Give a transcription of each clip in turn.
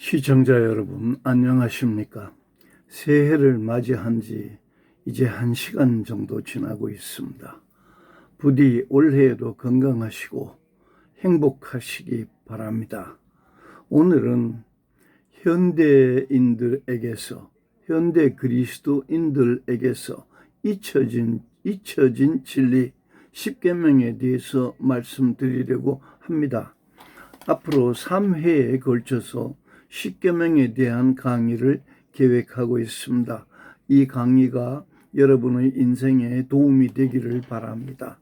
시청자 여러분, 안녕하십니까? 새해를 맞이한 지 이제 1시간 정도 지나고 있습니다. 부디 올해에도 건강하시고 행복하시기 바랍니다. 오늘은 현대 그리스도인들에게서 잊혀진 진리 10계명에 대해서 말씀드리려고 합니다. 앞으로 3회에 걸쳐서 10계명에 대한 강의를 계획하고 있습니다. 이 강의가 여러분의 인생에 도움이 되기를 바랍니다.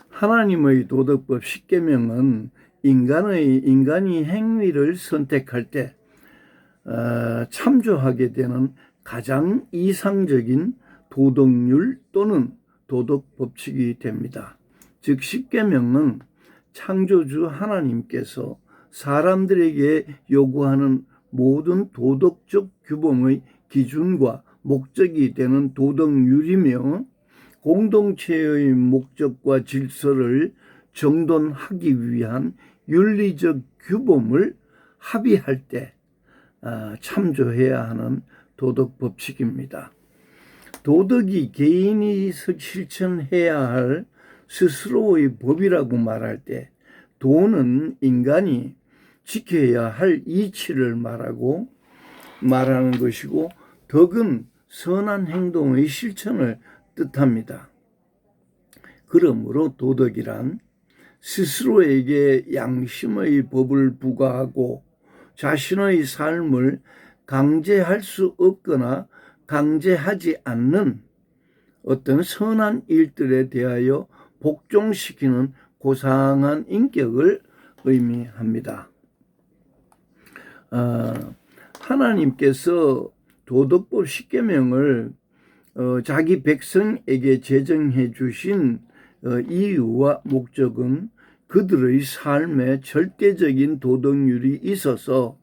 하나님의 도덕법 10계명은 인간이 행위를 선택할 때 참조하게 되는 가장 이상적인 도덕률 또는 도덕법칙이 됩니다. 즉 10계명은 창조주 하나님께서 사람들에게 요구하는 모든 도덕적 규범의 기준과 목적이 되는 도덕률이며 공동체의 목적과 질서를 정돈하기 위한 윤리적 규범을 합의할 때 참조해야 하는 도덕법칙입니다. 도덕이 개인이 실천해야 할 스스로의 법이라고 말할 때 도는 인간이 지켜야 할 이치를 말하는 것이고 덕은 선한 행동의 실천을 뜻합니다. 그러므로 도덕이란 스스로에게 양심의 법을 부과하고 자신의 삶을 강제할 수 없거나 강제하지 않는 어떤 선한 일들에 대하여 복종시키는 고상한 인격을 의미합니다. 하나님께서 도덕법 10계명을 자기 백성에게 제정해 주신 이유와 목적은 그들의 삶에 절대적인 도덕률이 있어서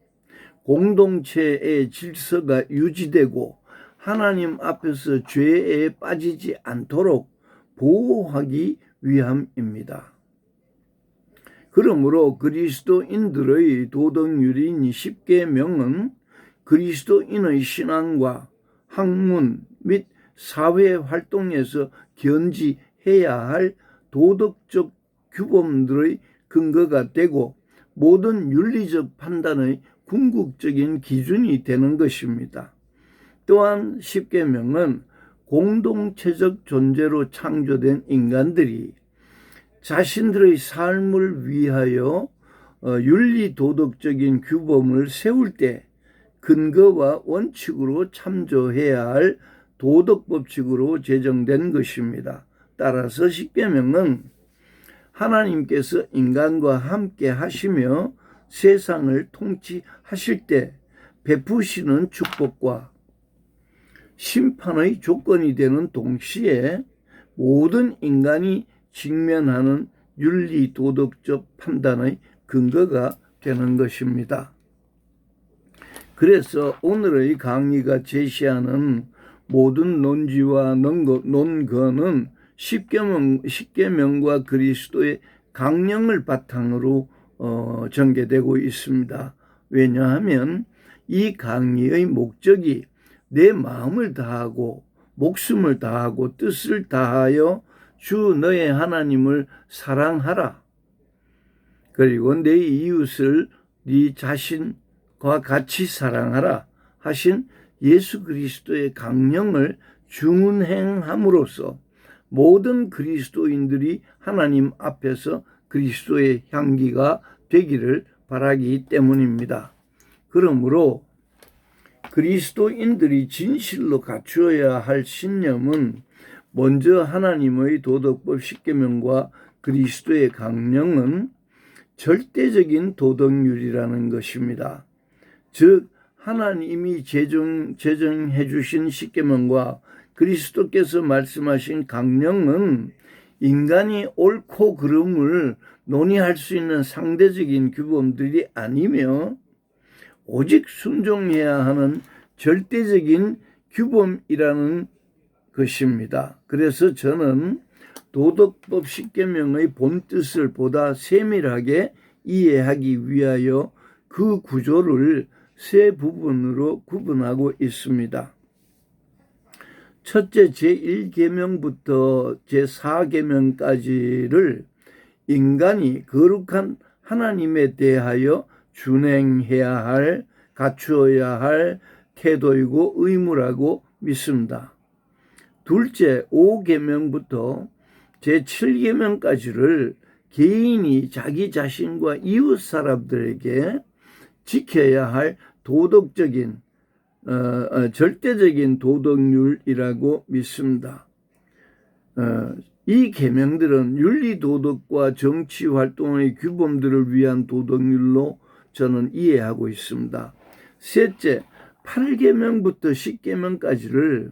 공동체의 질서가 유지되고 하나님 앞에서 죄에 빠지지 않도록 보호하기 위함입니다. 그러므로 그리스도인들의 도덕률인 10계명은 그리스도인의 신앙과 학문 및 사회 활동에서 견지해야 할 도덕적 규범들의 근거가 되고 모든 윤리적 판단의 궁극적인 기준이 되는 것입니다. 또한 10계명은 공동체적 존재로 창조된 인간들이 자신들의 삶을 위하여 윤리 도덕적인 규범을 세울 때 근거와 원칙으로 참조해야 할 도덕법칙으로 제정된 것입니다. 따라서 10계명은 하나님께서 인간과 함께 하시며 세상을 통치하실 때 베푸시는 축복과 심판의 조건이 되는 동시에 모든 인간이 직면하는 윤리 도덕적 판단의 근거가 되는 것입니다. 그래서 오늘의 강의가 제시하는 모든 논지와 논거는 10계명과 그리스도의 강령을 바탕으로 전개되고 있습니다. 왜냐하면 이 강의의 목적이 내 마음을 다하고 목숨을 다하고 뜻을 다하여 주 너의 하나님을 사랑하라. 그리고 내 이웃을 네 자신과 같이 사랑하라 하신 예수 그리스도의 강령을 준행함으로써 모든 그리스도인들이 하나님 앞에서 그리스도의 향기가 되기를 바라기 때문입니다. 그러므로 그리스도인들이 진실로 갖추어야 할 신념은 먼저 하나님의 도덕법 10계명과 그리스도의 강령은 절대적인 도덕률이라는 것입니다. 즉 하나님이 제정해 주신 10계명과 그리스도께서 말씀하신 강령은 인간이 옳고 그름을 논의할 수 있는 상대적인 규범들이 아니며 오직 순종해야 하는 절대적인 규범이라는 것입니다. 그래서 저는 도덕법 10계명의 본뜻을 보다 세밀하게 이해하기 위하여 그 구조를 세 부분으로 구분하고 있습니다. 첫째, 제1계명부터 제4계명까지를 인간이 거룩한 하나님에 대하여 준행해야 할, 갖추어야 할 태도이고 의무라고 믿습니다. 둘째, 5계명부터 제7계명까지를 개인이 자기 자신과 이웃 사람들에게 지켜야 할 도덕적인 절대적인 도덕률이라고 믿습니다. 이 계명들은 윤리도덕과 정치활동의 규범들을 위한 도덕률로 저는 이해하고 있습니다. 셋째, 8계명부터 10계명까지를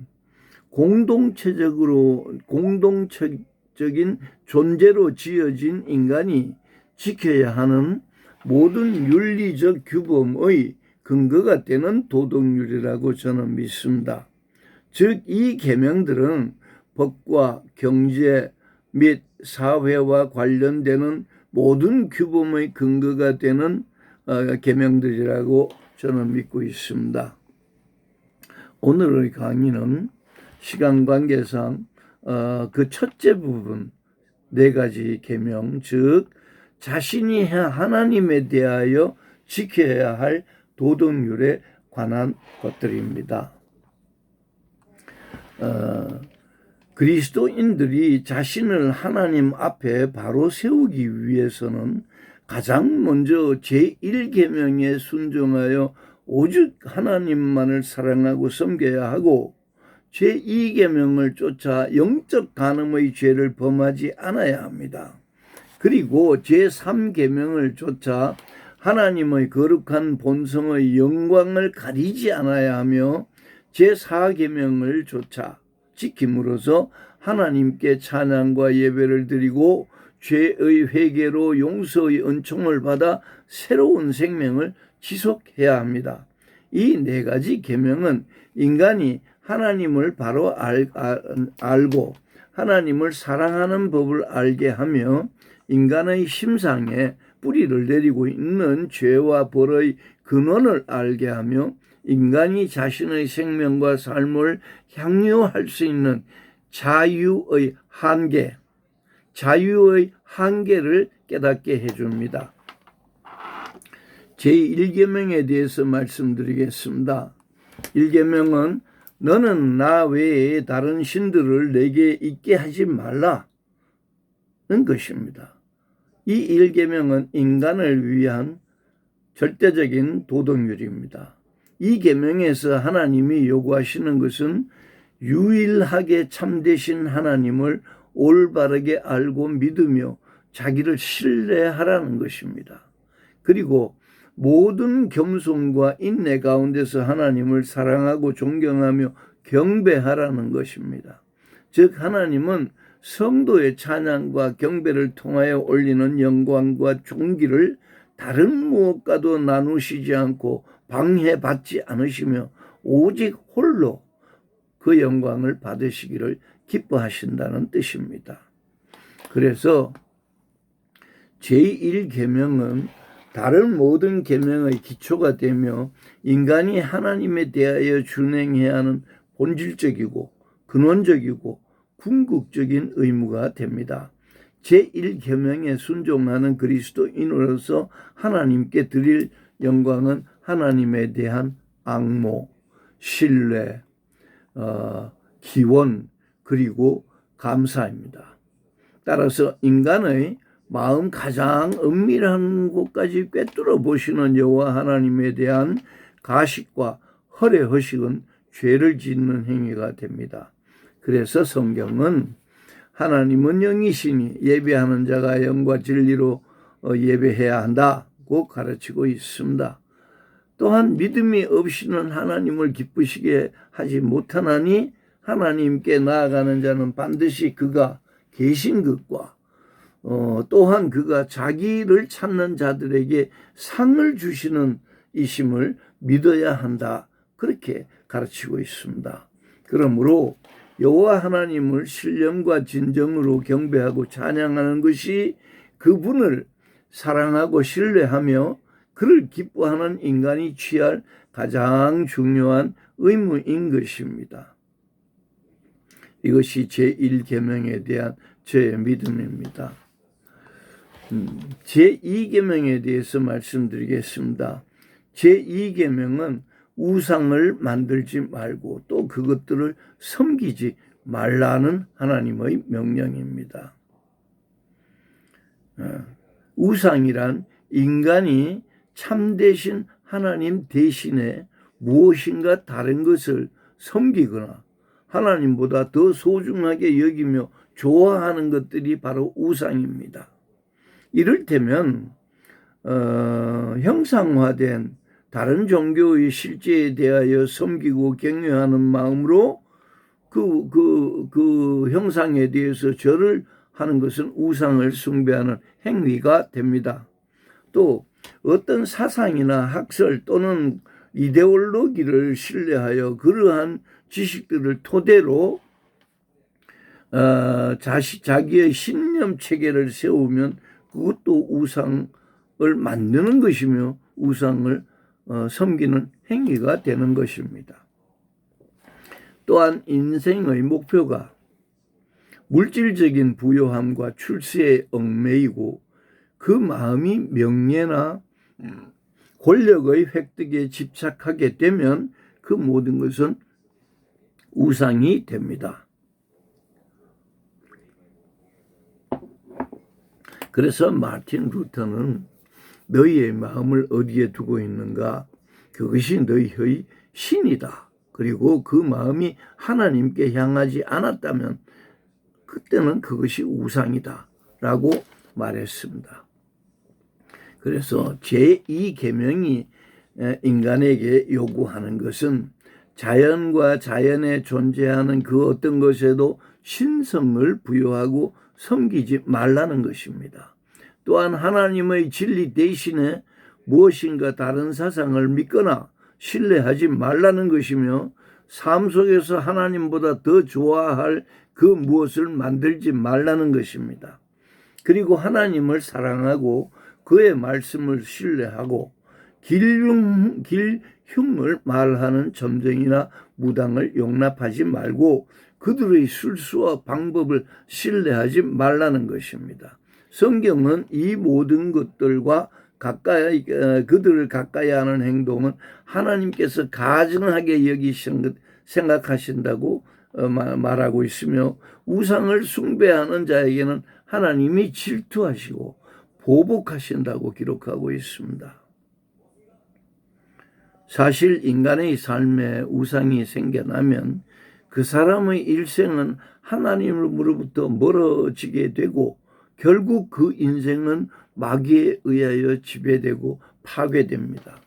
공동체적인 존재로 지어진 인간이 지켜야 하는 모든 윤리적 규범의 근거가 되는 도덕률이라고 저는 믿습니다. 즉, 이 계명들은 법과 경제 및 사회와 관련되는 모든 규범의 근거가 되는 계명들이라고 저는 믿고 있습니다. 오늘의 강의는 시간 관계상 그 첫째 부분 4가지 계명, 즉 자신이 하나님에 대하여 지켜야 할 도덕률에 관한 것들입니다. 그리스도인들이 자신을 하나님 앞에 바로 세우기 위해서는 가장 먼저 제1계명에 순종하여 오직 하나님만을 사랑하고 섬겨야 하고 제2계명을 쫓아 영적 간음의 죄를 범하지 않아야 합니다. 그리고 제3계명을 쫓아 하나님의 거룩한 본성의 영광을 가리지 않아야 하며 제4계명을 쫓아 지킴으로써 하나님께 찬양과 예배를 드리고 죄의 회개로 용서의 은총을 받아 새로운 생명을 지속해야 합니다. 이 4가지 계명은 인간이 하나님을 바로 알고 하나님을 사랑하는 법을 알게 하며 인간의 심상에 뿌리를 내리고 있는 죄와 벌의 근원을 알게 하며 인간이 자신의 생명과 삶을 향유할 수 있는 자유의 한계를 깨닫게 해줍니다. 제1계명에 대해서 말씀드리겠습니다. 1계명은 너는 나 외에 다른 신들을 내게 있게 하지 말라는 것입니다. 이 1계명은 인간을 위한 절대적인 도덕률입니다. 이 계명에서 하나님이 요구하시는 것은 유일하게 참되신 하나님을 올바르게 알고 믿으며 자기를 신뢰하라는 것입니다. 그리고 모든 겸손과 인내 가운데서 하나님을 사랑하고 존경하며 경배하라는 것입니다. 즉 하나님은 성도의 찬양과 경배를 통하여 올리는 영광과 존귀를 다른 무엇과도 나누시지 않고 방해받지 않으시며 오직 홀로 그 영광을 받으시기를 기뻐하신다는 뜻입니다. 그래서 제1계명은 다른 모든 계명의 기초가 되며 인간이 하나님에 대하여 준행해야 하는 본질적이고 근원적이고 궁극적인 의무가 됩니다. 제1계명에 순종하는 그리스도인으로서 하나님께 드릴 영광은 하나님에 대한 앙모, 신뢰, 기원 그리고 감사입니다. 따라서 인간의 마음 가장 은밀한 곳까지 꿰뚫어 보시는 여호와 하나님에 대한 가식과 허례허식은 죄를 짓는 행위가 됩니다. 그래서 성경은 하나님은 영이시니 예배하는 자가 영과 진리로 예배해야 한다고 가르치고 있습니다. 또한 믿음이 없이는 하나님을 기쁘시게 하지 못하나니 하나님께 나아가는 자는 반드시 그가 계신 것과 또한 그가 자기를 찾는 자들에게 상을 주시는 이심을 믿어야 한다. 그렇게 가르치고 있습니다. 그러므로 여호와 하나님을 신령과 진정으로 경배하고 찬양하는 것이 그분을 사랑하고 신뢰하며 그를 기뻐하는 인간이 취할 가장 중요한 의무인 것입니다. 이것이 제1계명에 대한 저의 믿음입니다. 제2계명에 대해서 말씀드리겠습니다. 제2계명은 우상을 만들지 말고 또 그것들을 섬기지 말라는 하나님의 명령입니다. 우상이란 인간이 참되신 하나님 대신에 무엇인가 다른 것을 섬기거나 하나님보다 더 소중하게 여기며 좋아하는 것들이 바로 우상입니다. 이를테면 형상화된 다른 종교의 실제에 대하여 섬기고 경외하는 마음으로 그 형상에 대해서 절을 하는 것은 우상을 숭배하는 행위가 됩니다. 또 어떤 사상이나 학설 또는 이데올로기를 신뢰하여 그러한 지식들을 토대로 자기의 신념 체계를 세우면 그것도 우상을 만드는 것이며 우상을 섬기는 행위가 되는 것입니다. 또한 인생의 목표가 물질적인 부요함과 출세에 얽매이고 그 마음이 명예나 권력의 획득에 집착하게 되면 그 모든 것은 우상이 됩니다. 그래서 마틴 루터는 너희의 마음을 어디에 두고 있는가? 그것이 너희의 신이다. 그리고 그 마음이 하나님께 향하지 않았다면 그때는 그것이 우상이다 라고 말했습니다. 그래서 제2계명이 인간에게 요구하는 것은 자연과 자연에 존재하는 그 어떤 것에도 신성을 부여하고 섬기지 말라는 것입니다. 또한 하나님의 진리 대신에 무엇인가 다른 사상을 믿거나 신뢰하지 말라는 것이며 삶 속에서 하나님보다 더 좋아할 그 무엇을 만들지 말라는 것입니다. 그리고 하나님을 사랑하고 그의 말씀을 신뢰하고 길흉을 말하는 점쟁이나 무당을 용납하지 말고 그들의 술수와 방법을 신뢰하지 말라는 것입니다. 성경은 이 모든 것들과 가까이 그들을 가까이 하는 행동은 하나님께서 가증하게 여기시는 것 생각하신다고 말하고 있으며 우상을 숭배하는 자에게는 하나님이 질투하시고 보복하신다고 기록하고 있습니다. 사실 인간의 삶에 우상이 생겨나면 그 사람의 일생은 하나님으로부터 멀어지게 되고 결국 그 인생은 마귀에 의하여 지배되고 파괴됩니다.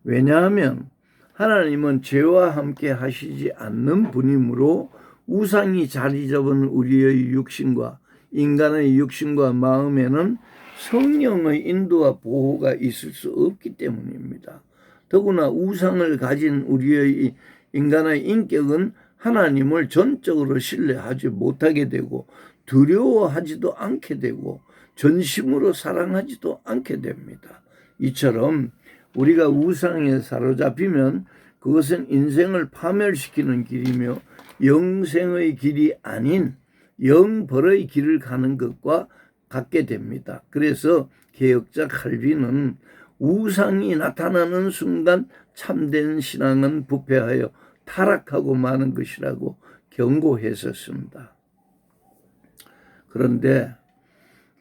왜냐하면 하나님은 죄와 함께 하시지 않는 분이므로 우상이 자리 잡은 우리의 육신과 인간의 육신과 마음에는 성령의 인도와 보호가 있을 수 없기 때문입니다. 더구나 우상을 가진 우리의 인간의 인격은 하나님을 전적으로 신뢰하지 못하게 되고 두려워하지도 않게 되고 전심으로 사랑하지도 않게 됩니다. 이처럼 우리가 우상에 사로잡히면 그것은 인생을 파멸시키는 길이며 영생의 길이 아닌 영벌의 길을 가는 것과 같게 됩니다. 그래서 개혁자 칼빈은 우상이 나타나는 순간 참된 신앙은 부패하여 타락하고 마는 것이라고 경고했었습니다. 그런데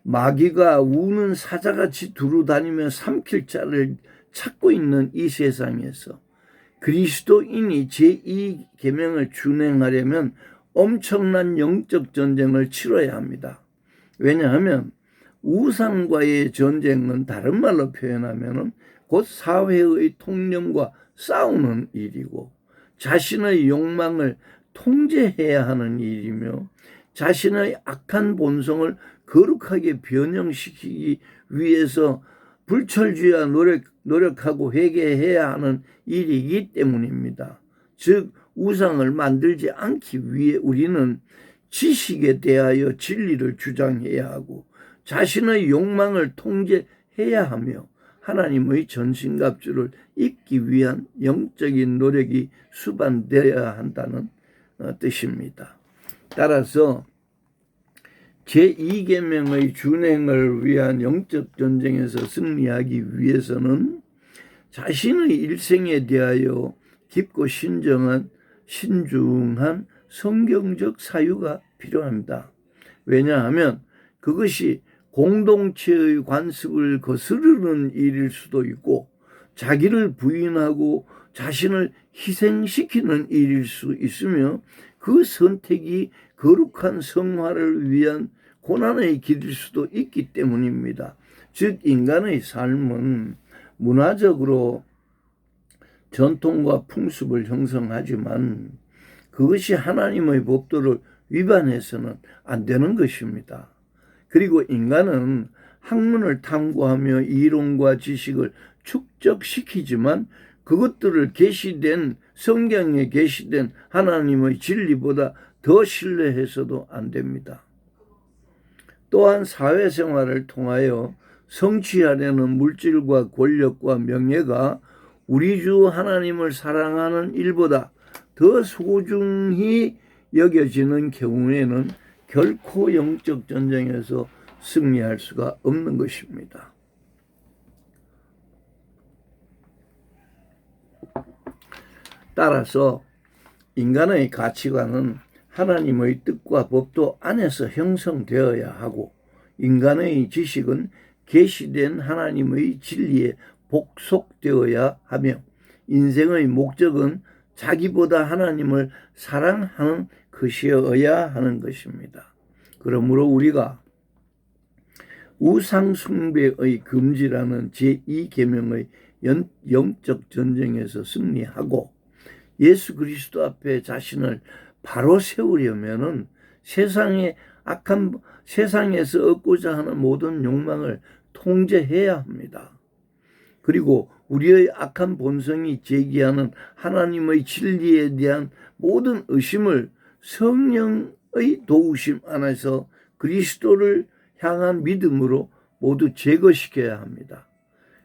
마귀가 우는 사자같이 두루다니며 삼킬 자를 찾고 있는 이 세상에서 그리스도인이 제2계명을 준행하려면 엄청난 영적 전쟁을 치러야 합니다. 왜냐하면 우상과의 전쟁은 다른 말로 표현하면 곧 사회의 통념과 싸우는 일이고 자신의 욕망을 통제해야 하는 일이며 자신의 악한 본성을 거룩하게 변형시키기 위해서 불철주야 노력하고 회개해야 하는 일이기 때문입니다. 즉 우상을 만들지 않기 위해 우리는 지식에 대하여 진리를 주장해야 하고 자신의 욕망을 통제해야 하며 하나님의 전신갑주를 입기 위한 영적인 노력이 수반되어야 한다는 뜻입니다. 따라서 제2계명의 준행을 위한 영적 전쟁에서 승리하기 위해서는 자신의 일생에 대하여 깊고 신중한 성경적 사유가 필요합니다. 왜냐하면 그것이 공동체의 관습을 거스르는 일일 수도 있고 자기를 부인하고 자신을 희생시키는 일일 수 있으며 그 선택이 거룩한 성화를 위한 고난의 길일 수도 있기 때문입니다. 즉 인간의 삶은 문화적으로 전통과 풍습을 형성하지만 그것이 하나님의 법도를 위반해서는 안 되는 것입니다. 그리고 인간은 학문을 탐구하며 이론과 지식을 축적시키지만 그것들을 성경에 계시된 하나님의 진리보다 더 신뢰해서도 안 됩니다. 또한 사회생활을 통하여 성취하려는 물질과 권력과 명예가 우리 주 하나님을 사랑하는 일보다 더 소중히 여겨지는 경우에는 결코 영적 전쟁에서 승리할 수가 없는 것입니다. 따라서 인간의 가치관은 하나님의 뜻과 법도 안에서 형성되어야 하고 인간의 지식은 계시된 하나님의 진리에 복속되어야 하며 인생의 목적은 자기보다 하나님을 사랑하는 것이어야 하는 것입니다. 그러므로 우리가 우상숭배의 금지라는 제2계명의 영적 전쟁에서 승리하고 예수 그리스도 앞에 자신을 바로 세우려면은 세상에서 얻고자 하는 모든 욕망을 통제해야 합니다. 그리고 우리의 악한 본성이 제기하는 하나님의 진리에 대한 모든 의심을 성령의 도우심 안에서 그리스도를 향한 믿음으로 모두 제거시켜야 합니다.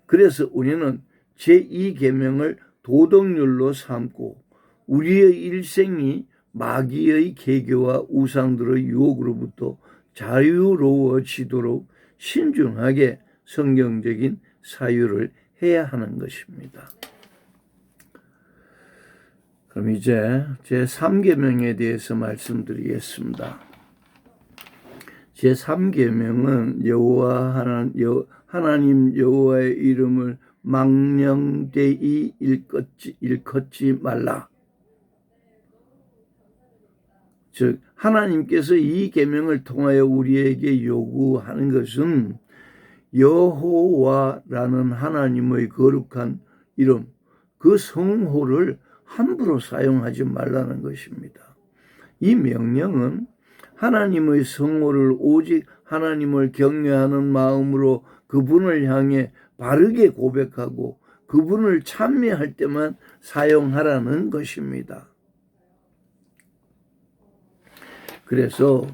그래서 우리는 제2계명을 도덕률로 삼고 우리의 일생이 마귀의 계교와 우상들의 유혹으로부터 자유로워지도록 신중하게 성경적인 사유를 해야 하는 것입니다. 그럼 이제 제3계명에 대해서 말씀드리겠습니다. 제3계명은 하나님 여호와의 이름을 망령되이 일컫지 말라. 즉 하나님께서 이 계명을 통하여 우리에게 요구하는 것은 여호와라는 하나님의 거룩한 이름, 그 성호를 함부로 사용하지 말라는 것입니다. 이 명령은 하나님의 성호를 오직 하나님을 경외하는 마음으로 그분을 향해 바르게 고백하고 그분을 찬미할 때만 사용하라는 것입니다. 그래서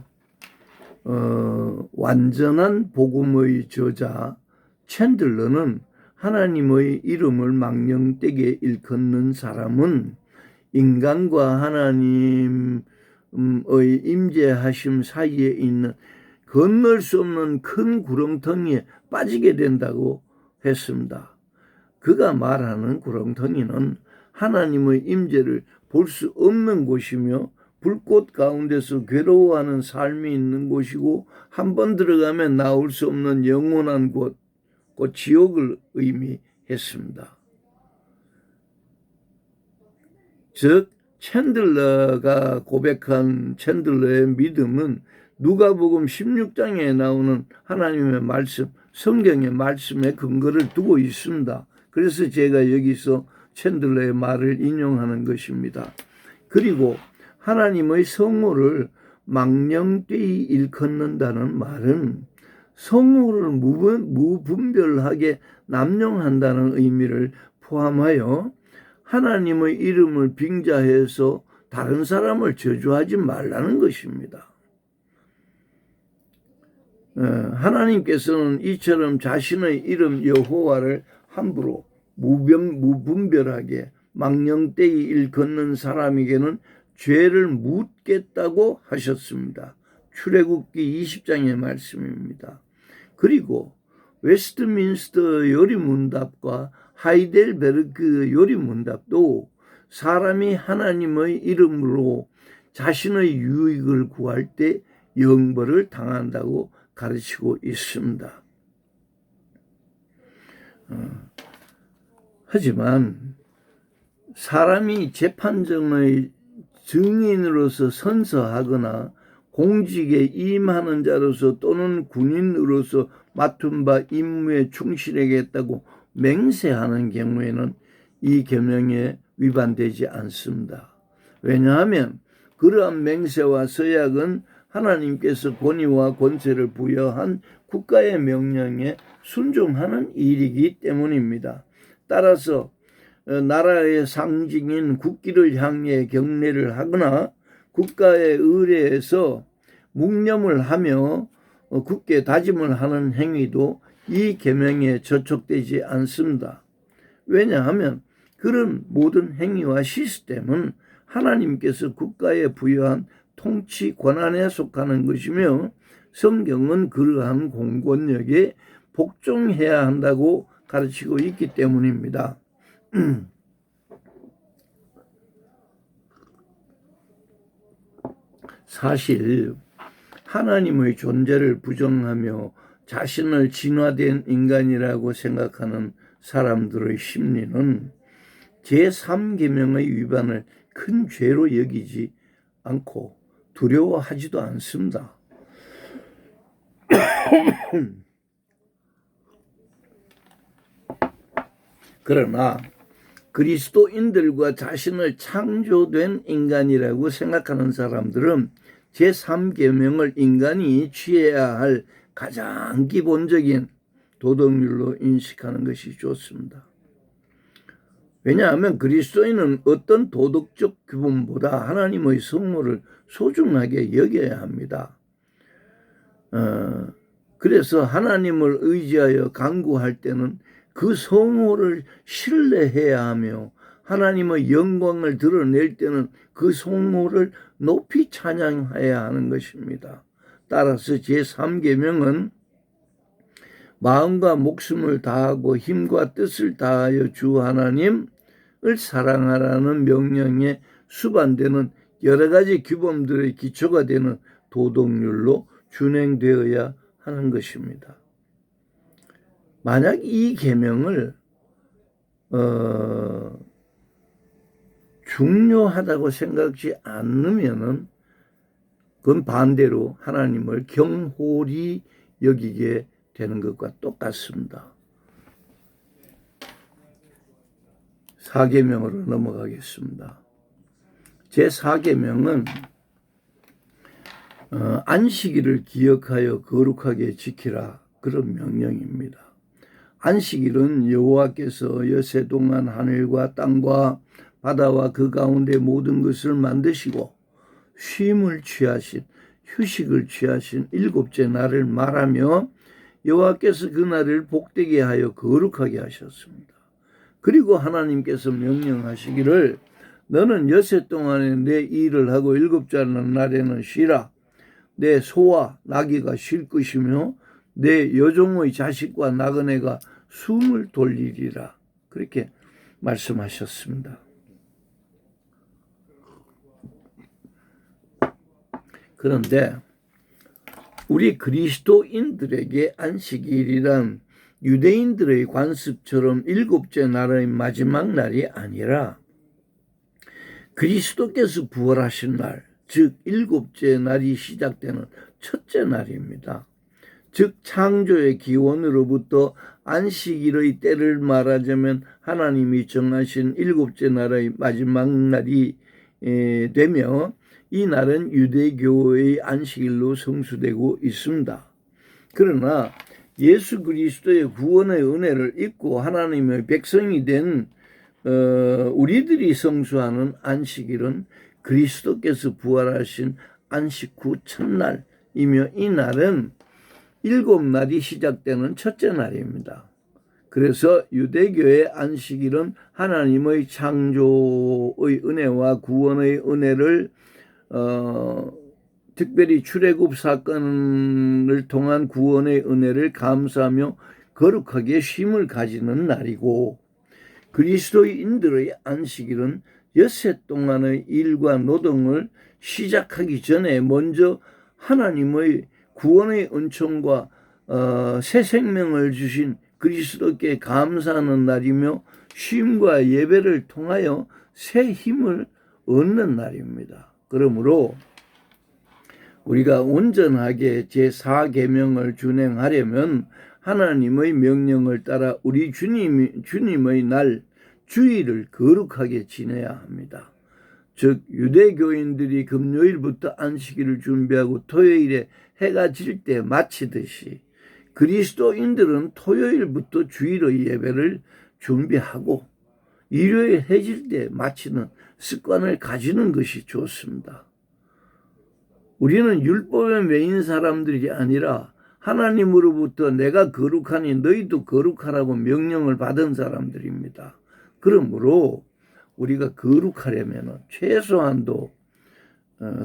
완전한 복음의 저자 챈들러는 하나님의 이름을 망령되게 일컫는 사람은 인간과 하나님의 임재하심 사이에 있는 건널 수 없는 큰 구렁텅이에 빠지게 된다고 했습니다. 그가 말하는 구렁텅이는 하나님의 임재를 볼 수 없는 곳이며 불꽃 가운데서 괴로워하는 삶이 있는 곳이고 한 번 들어가면 나올 수 없는 영원한 곳, 곧 지옥을 의미했습니다. 즉 챈들러가 고백한 챈들러의 믿음은 누가복음 16장에 나오는 하나님의 말씀, 성경의 말씀에 근거를 두고 있습니다. 그래서 제가 여기서 챈들러의 말을 인용하는 것입니다. 그리고 하나님의 성호를 망령되이 일컫는다는 말은 성호를 무분별하게 남용한다는 의미를 포함하여 하나님의 이름을 빙자해서 다른 사람을 저주하지 말라는 것입니다. 하나님께서는 이처럼 자신의 이름 여호와를 함부로 무분별하게 망령되이 일컫는 사람에게는 죄를 묻겠다고 하셨습니다. 출애굽기 20장의 말씀입니다. 그리고 웨스트민스터 요리문답과 하이델베르크 요리문답도 사람이 하나님의 이름으로 자신의 유익을 구할 때 영벌을 당한다고 가르치고 있습니다. 하지만 사람이 재판정의 증인으로서 선서하거나 공직에 임하는 자로서 또는 군인으로서 맡은 바 임무에 충실하겠다고 맹세하는 경우에는 이 계명에 위반되지 않습니다. 왜냐하면 그러한 맹세와 서약은 하나님께서 권위와 권세를 부여한 국가의 명령에 순종하는 일이기 때문입니다. 따라서 나라의 상징인 국기를 향해 경례를 하거나 국가의 의례에서 묵념을 하며 굳게 다짐을 하는 행위도 이 계명에 저촉되지 않습니다. 왜냐하면 그런 모든 행위와 시스템은 하나님께서 국가에 부여한 통치 권한에 속하는 것이며 성경은 그러한 공권력에 복종해야 한다고 가르치고 있기 때문입니다. 사실 하나님의 존재를 부정하며 자신을 진화된 인간이라고 생각하는 사람들의 심리는 제3계명의 위반을 큰 죄로 여기지 않고 두려워하지도 않습니다. 그러나 그리스도인들과 자신을 창조된 인간이라고 생각하는 사람들은 제3계명을 인간이 취해야 할 가장 기본적인 도덕률로 인식하는 것이 좋습니다. 왜냐하면 그리스도인은 어떤 도덕적 규범보다 하나님의 성모를 소중하게 여겨야 합니다. 그래서 하나님을 의지하여 간구할 때는 그 성호를 신뢰해야 하며 하나님의 영광을 드러낼 때는 그 성호를 높이 찬양해야 하는 것입니다. 따라서 제3계명은 마음과 목숨을 다하고 힘과 뜻을 다하여 주 하나님을 사랑하라는 명령에 수반되는 여러 가지 규범들의 기초가 되는 도덕률로 준행되어야 하는 것입니다. 만약 이 계명을 중요하다고 생각지 않으면은 그건 반대로 하나님을 경홀히 여기게 되는 것과 똑같습니다. 4계명으로 넘어가겠습니다. 제4계명은 안식일을 기억하여 거룩하게 지키라, 그런 명령입니다. 안식일은 여호와께서 여세 동안 하늘과 땅과 바다와 그 가운데 모든 것을 만드시고 쉼을 취하신, 휴식을 취하신 일곱째 날을 말하며 여호와께서 그 날을 복되게 하여 거룩하게 하셨습니다. 그리고 하나님께서 명령하시기를 너는 여세 동안에 내 일을 하고 일곱째 날에는 쉬라. 내 소와 나귀가 쉴 것이며 내 여종의 자식과 나그네가 숨을 돌리리라. 그렇게 말씀하셨습니다. 그런데 우리 그리스도인들에게 안식일이란 유대인들의 관습처럼 일곱째 날의 마지막 날이 아니라 그리스도께서 부활하신 날, 즉 일곱째 날이 시작되는 첫째 날입니다. 즉 창조의 기원으로부터 안식일의 때를 말하자면 하나님이 정하신 일곱째 날의 마지막 날이 되며 이 날은 유대교의 안식일로 성수되고 있습니다. 그러나 예수 그리스도의 구원의 은혜를 입고 하나님의 백성이 된 우리들이 성수하는 안식일은 그리스도께서 부활하신 안식 후 첫날이며 이 날은 7날이 시작되는 첫째 날입니다. 그래서 유대교의 안식일은 하나님의 창조의 은혜와 구원의 은혜를 특별히 출애굽 사건을 통한 구원의 은혜를 감사하며 거룩하게 쉼을 가지는 날이고, 그리스도인들의 안식일은 엿새 동안의 일과 노동을 시작하기 전에 먼저 하나님의 구원의 은총과 새 생명을 주신 그리스도께 감사하는 날이며, 쉼과 예배를 통하여 새 힘을 얻는 날입니다. 그러므로 우리가 온전하게 제4계명을 준행하려면 하나님의 명령을 따라 우리 주님의 날 주일을 거룩하게 지내야 합니다. 즉 유대교인들이 금요일부터 안식일을 준비하고 토요일에 해가 질 때 마치듯이 그리스도인들은 토요일부터 주일의 예배를 준비하고 일요일 해질 때 마치는 습관을 가지는 것이 좋습니다. 우리는 율법에 매인 사람들이 아니라 하나님으로부터 내가 거룩하니 너희도 거룩하라고 명령을 받은 사람들입니다. 그러므로 우리가 거룩하려면 최소한도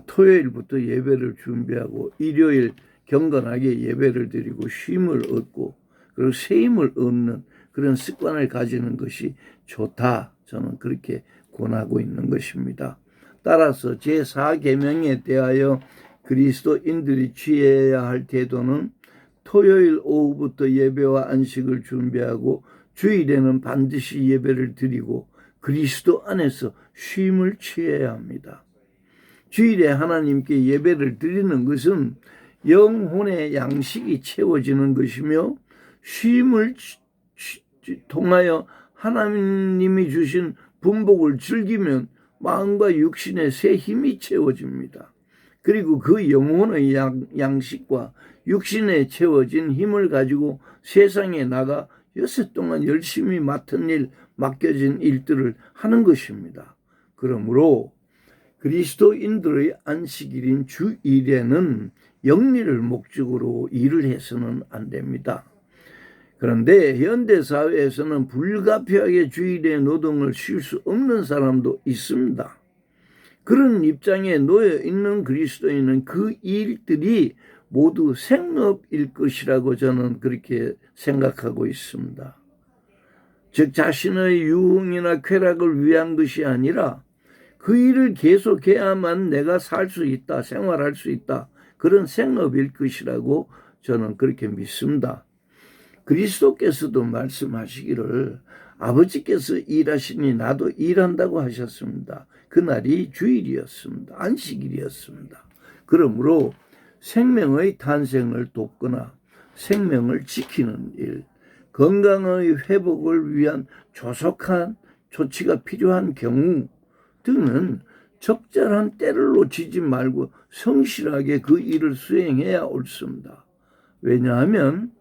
토요일부터 예배를 준비하고 일요일 경건하게 예배를 드리고 쉼을 얻고 그리고 새 힘을 얻는 그런 습관을 가지는 것이 좋다. 저는 그렇게 권하고 있는 것입니다. 따라서 제4계명에 대하여 그리스도인들이 취해야 할 태도는 토요일 오후부터 예배와 안식을 준비하고 주일에는 반드시 예배를 드리고 그리스도 안에서 쉼을 취해야 합니다. 주일에 하나님께 예배를 드리는 것은 영혼의 양식이 채워지는 것이며, 쉼을 통하여 하나님이 주신 분복을 즐기면 마음과 육신의 새 힘이 채워집니다. 그리고 그 영혼의 양식과 육신에 채워진 힘을 가지고 세상에 나가 엿새 동안 열심히 맡겨진 일들을 하는 것입니다. 그러므로 그리스도인들의 안식일인 주일에는 영리를 목적으로 일을 해서는 안 됩니다. 그런데 현대사회에서는 불가피하게 주일에 노동을 쉴 수 없는 사람도 있습니다. 그런 입장에 놓여 있는 그리스도인은 그 일들이 모두 생업일 것이라고 저는 그렇게 생각하고 있습니다. 즉 자신의 유흥이나 쾌락을 위한 것이 아니라 그 일을 계속해야만 내가 살 수 있다, 생활할 수 있다, 그런 생업일 것이라고 저는 그렇게 믿습니다. 그리스도께서도 말씀하시기를 아버지께서 일하시니 나도 일한다고 하셨습니다. 그날이 주일이었습니다. 안식일이었습니다. 그러므로 생명의 탄생을 돕거나 생명을 지키는 일, 건강의 회복을 위한 조속한 조치가 필요한 경우 등은 적절한 때를 놓치지 말고 성실하게 그 일을 수행해야 옳습니다. 왜냐하면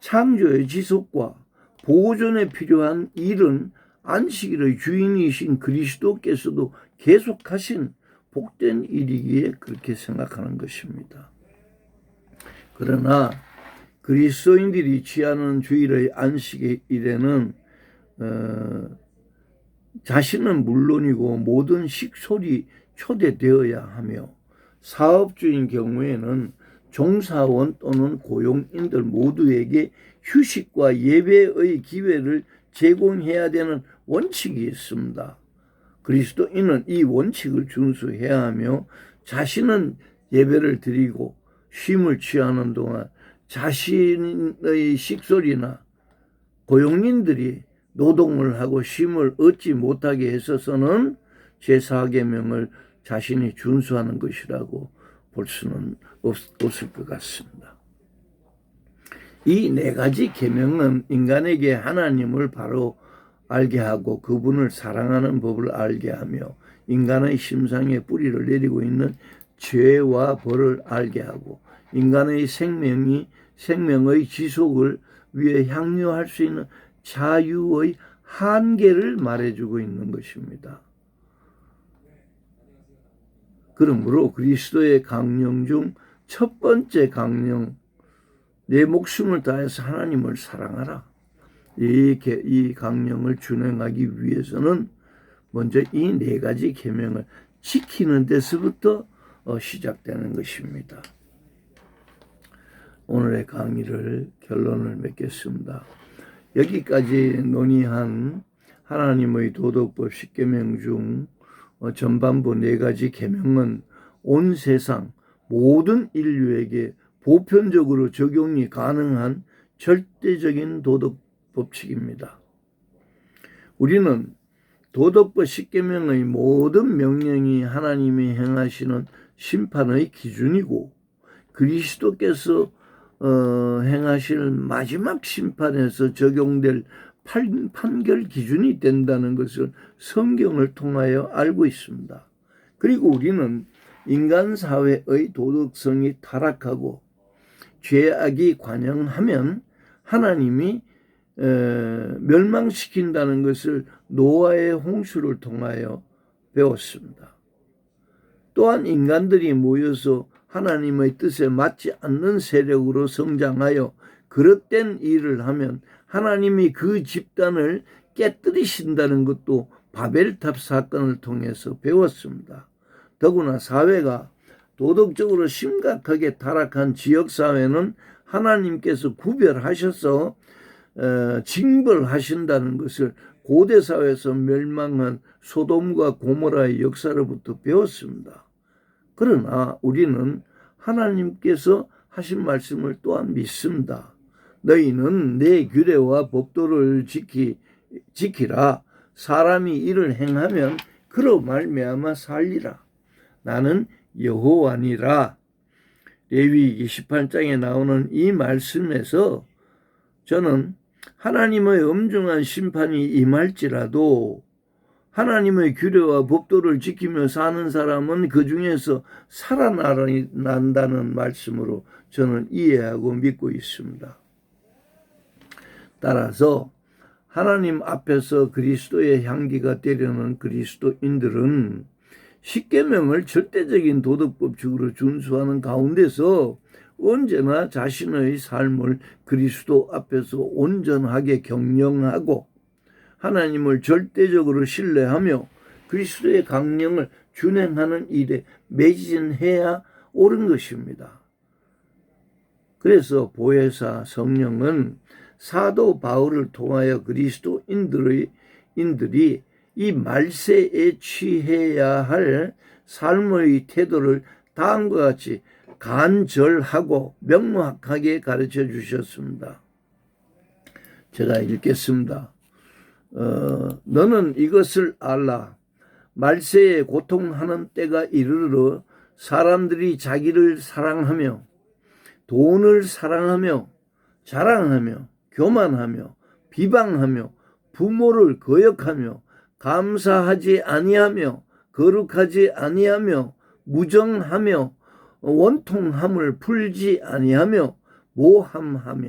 창조의 지속과 보존에 필요한 일은 안식일의 주인이신 그리스도께서도 계속하신 복된 일이기에 그렇게 생각하는 것입니다. 그러나 그리스도인들이 취하는 주일의 안식일에는 자신은 물론이고 모든 식솔이 초대되어야 하며, 사업주인 경우에는 종사원 또는 고용인들 모두에게 휴식과 예배의 기회를 제공해야 되는 원칙이 있습니다. 그리스도인은 이 원칙을 준수해야 하며 자신은 예배를 드리고 쉼을 취하는 동안 자신의 식솔이나 고용인들이 노동을 하고 쉼을 얻지 못하게 했어서는 제4계명을 자신이 준수하는 것이라고 볼 수는 없을 것 같습니다. 이 4가지 계명은 인간에게 하나님을 바로 알게 하고 그분을 사랑하는 법을 알게 하며 인간의 심상에 뿌리를 내리고 있는 죄와 벌을 알게 하고 인간의 생명의 지속을 위해 향유할 수 있는 자유의 한계를 말해주고 있는 것입니다. 그러므로 그리스도의 강령 중 첫 번째 강령, 내 목숨을 다해서 하나님을 사랑하라. 이 강령을 준행하기 위해서는 먼저 이 네 가지 계명을 지키는 데서부터 시작되는 것입니다. 오늘의 강의를 결론을 맺겠습니다. 여기까지 논의한 하나님의 도덕법 10계명 중 전반부 네 가지 계명은 온 세상 모든 인류에게 보편적으로 적용이 가능한 절대적인 도덕 법칙입니다. 우리는 도덕법 10계명의 모든 명령이 하나님이 행하시는 심판의 기준이고 그리스도께서 행하실 마지막 심판에서 적용될 판결 기준이 된다는 것을 성경을 통하여 알고 있습니다. 그리고 우리는 인간 사회의 도덕성이 타락하고 죄악이 관영하면 하나님이 멸망시킨다는 것을 노아의 홍수를 통하여 배웠습니다. 또한 인간들이 모여서 하나님의 뜻에 맞지 않는 세력으로 성장하여 그릇된 일을 하면 하나님이 그 집단을 깨뜨리신다는 것도 바벨탑 사건을 통해서 배웠습니다. 더구나 사회가 도덕적으로 심각하게 타락한 지역사회는 하나님께서 구별하셔서 징벌하신다는 것을 고대사회에서 멸망한 소돔과 고모라의 역사로부터 배웠습니다. 그러나 우리는 하나님께서 하신 말씀을 또한 믿습니다. 너희는 내 규례와 법도를 지키라. 사람이 이를 행하면 그로 말미암아 살리라. 나는 여호와니라. 레위기 18장에 나오는 이 말씀에서 저는 하나님의 엄중한 심판이 임할지라도 하나님의 규례와 법도를 지키며 사는 사람은 그 중에서 살아난다는 말씀으로 저는 이해하고 믿고 있습니다. 따라서 하나님 앞에서 그리스도의 향기가 되려는 그리스도인들은 10계명을 절대적인 도덕법칙으로 준수하는 가운데서 언제나 자신의 삶을 그리스도 앞에서 온전하게 경영하고 하나님을 절대적으로 신뢰하며 그리스도의 강령을 준행하는 일에 매진해야 옳은 것입니다. 그래서 보혜사 성령은 사도 바울을 통하여 그리스도인들이 이 말세에 취해야 할 삶의 태도를 다음과 같이 간절하고 명확하게 가르쳐 주셨습니다. 제가 읽겠습니다. 너는 이것을 알라. 말세에 고통하는 때가 이르러 사람들이 자기를 사랑하며 돈을 사랑하며 자랑하며 교만하며 비방하며 부모를 거역하며 감사하지 아니하며 거룩하지 아니하며 무정하며 원통함을 풀지 아니하며 모함하며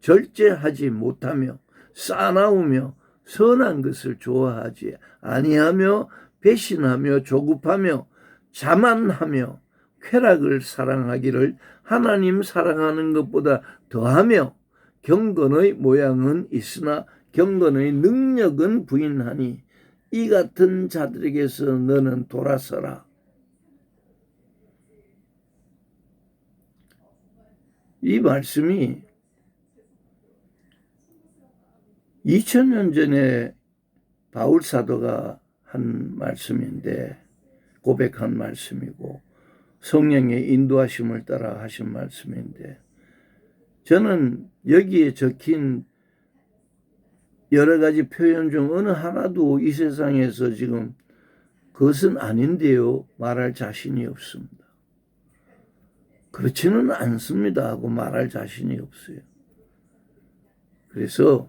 절제하지 못하며 싸나우며 선한 것을 좋아하지 아니하며 배신하며 조급하며 자만하며 쾌락을 사랑하기를 하나님 사랑하는 것보다 더하며 경건의 모양은 있으나 경건의 능력은 부인하니 이 같은 자들에게서 너는 돌아서라. 이 말씀이 2000년 전에 바울 사도가 한 말씀인데 고백한 말씀이고 성령의 인도하심을 따라 하신 말씀인데 저는 여기에 적힌 여러 가지 표현 중 어느 하나도 이 세상에서 지금 그것은 아닌데요 말할 자신이 없습니다. 그렇지는 않습니다 하고 말할 자신이 없어요. 그래서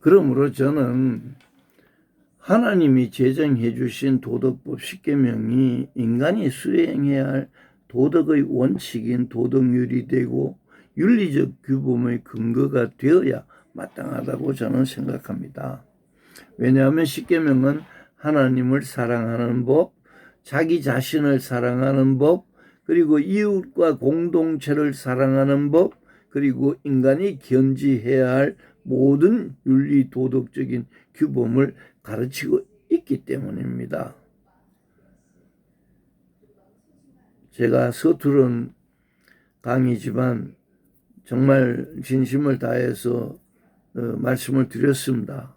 그러므로 저는 하나님이 제정해 주신 도덕법 10계명이 인간이 수행해야 할 도덕의 원칙인 도덕률이 되고 윤리적 규범의 근거가 되어야 마땅하다고 저는 생각합니다. 왜냐하면 10계명은 하나님을 사랑하는 법, 자기 자신을 사랑하는 법, 그리고 이웃과 공동체를 사랑하는 법, 그리고 인간이 견지해야 할 모든 윤리 도덕적인 규범을 가르치고 있기 때문입니다. 제가 서투른 강의지만 정말 진심을 다해서 말씀을 드렸습니다.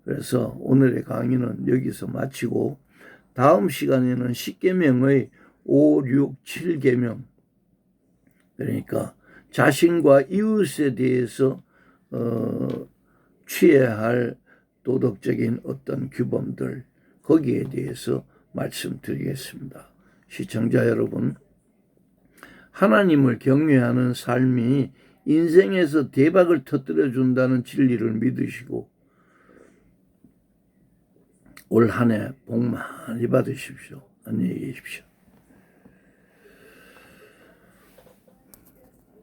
그래서 오늘의 강의는 여기서 마치고 다음 시간에는 10계명의 5, 6, 7계명, 그러니까 자신과 이웃에 대해서 취해야 할 도덕적인 어떤 규범들, 거기에 대해서 말씀드리겠습니다. 시청자 여러분, 하나님을 경외하는 삶이 인생에서 대박을 터뜨려 준다는 진리를 믿으시고 올 한 해 복 많이 받으십시오. 안녕히 계십시오.